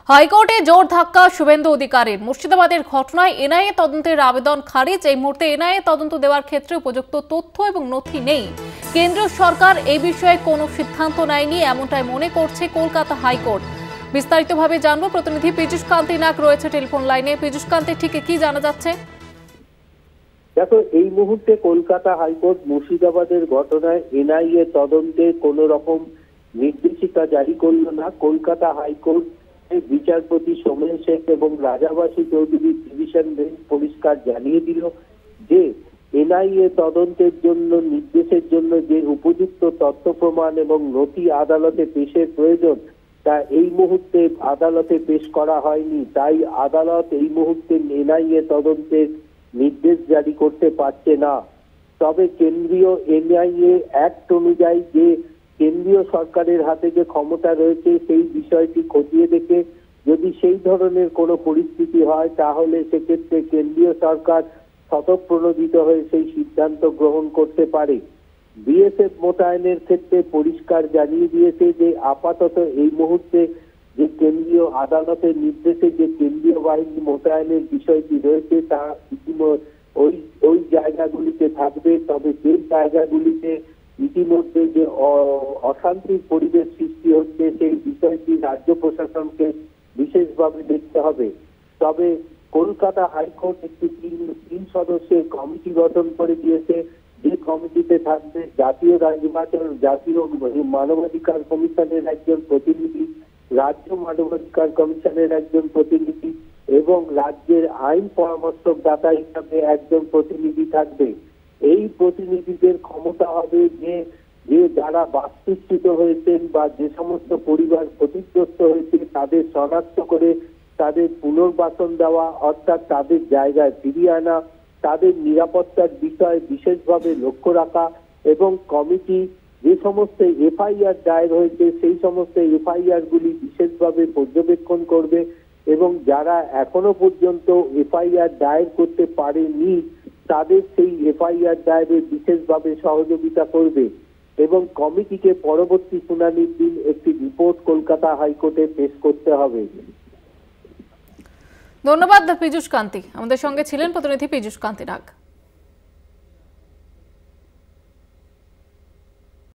হাইকোর্টে জোর ধাক্কা শুভেন্দু অধিকারীর। মুর্শিদাবাদের ঘটনায় এনআইএ তদন্তের আবেদন খারিজ। এই মুহূর্তে এনআইএ তদন্ত দেওয়ার ক্ষেত্রে উপযুক্ত তথ্য এবং নথি নেই। কেন্দ্রীয় সরকার এই বিষয়ে কোনো সিদ্ধান্ত নেয়নি, এমনটাই মনে করছে কলকাতা হাইকোর্ট। বিস্তারিতভাবে জানবো, প্রতিনিধি পীযূষ কান্তি নাগ রয়েছে টেলিফোন লাইনে। পীযূষ কান্তি, ঠিক কি জানা যাচ্ছে? দেখো, এই মুহূর্তে কলকাতা হাইকোর্ট মুর্শিদাবাদের ঘটনায় এনআইএ তদন্তে কোনো রকম নির্দেশিকা জারি করল না। কলকাতা হাইকোর্ট বিচারপতি সোমেন শেখ এবং রাজাবাসী চৌধুরী ডিভিশন বেঞ্চ পরিষ্কার জানিয়ে দিল যে এনআইএ তদন্তের জন্য নির্দেশের জন্য যে উপযুক্ত তথ্য প্রমাণ এবং নথি আদালতে পেশের প্রয়োজন তা এই মুহূর্তে আদালতে পেশ করা হয়নি। তাই আদালত এই মুহূর্তে এনআইএ তদন্তের নির্দেশ জারি করতে পারছে না। তবে কেন্দ্রীয় এনআইএ অ্যাক্ট অনুযায়ী যে কেন্দ্রীয় সরকারের হাতে যে ক্ষমতা রয়েছে সেই বিষয়টি খতিয়ে দেখে যদি সেই ধরনের কোনো পরিস্থিতি হয় তাহলে সেক্ষেত্রে কেন্দ্রীয় সরকার স্বতঃপ্রণোদিত হয়ে সেই সিদ্ধান্ত গ্রহণ করতে পারে। বিএসএফ মোতায়েনের ক্ষেত্রে পরিষ্কার জানিয়ে দিয়েছে যে আপাতত এই মুহূর্তে যে কেন্দ্রীয় আদালতের নির্দেশে যে কেন্দ্রীয় বাহিনী মোতায়েনের বিষয়টি রয়েছে তা ওই জায়গাগুলিতে থাকবে। তবে যে জায়গাগুলিতে ইতিমধ্যে যে অশান্তির পরিবেশ সৃষ্টি হচ্ছে সেই বিষয়টি রাজ্য প্রশাসনকে বিশেষভাবে দেখতে হবে। তবে কলকাতা হাইকোর্ট একটি তিন সদস্যের কমিটি গঠন করে দিয়েছে, যে কমিটিতে থাকবে জাতীয় মানবাধিকার কমিশনের একজন প্রতিনিধি, রাজ্য মানবাধিকার কমিশনের একজন প্রতিনিধি এবং রাজ্যের আইন পরামর্শদাতা হিসাবে একজন প্রতিনিধি থাকবে। এই প্রতিনিধিদের ক্ষমতা হবে যে যারা বাস্তুচ্যুত হয়েছেন বা যে সমস্ত পরিবার ক্ষতিগ্রস্ত হয়েছে তাদের শনাক্ত করে তাদের পুনর্বাসন দেওয়া, অর্থাৎ তাদের জায়গায় ফিরিয়ে আনা, তাদের নিরাপত্তার বিষয়ে বিশেষভাবে লক্ষ্য রাখা এবং কমিটি যে সমস্ত এফআইআর দায়ের হয়েছে সেই সমস্ত এফআইআর গুলি বিশেষভাবে পর্যবেক্ষণ করবে এবং যারা এখনো পর্যন্ত এফআইআর দায়ের করতে পারেনি তাদের সেই এফআইআর দায়েরে বিশেষভাবে সহযোগিতা করবে এবং কমিটিকে পরবর্তী শুনানির দিন একটি রিপোর্ট কলকাতা হাইকোর্টে পেশ করতে হবে। ধন্যবাদ পীযূষ কান্তি। আমাদের সঙ্গে ছিলেন প্রতিনিধি পীযূষ কান্তি নাগ।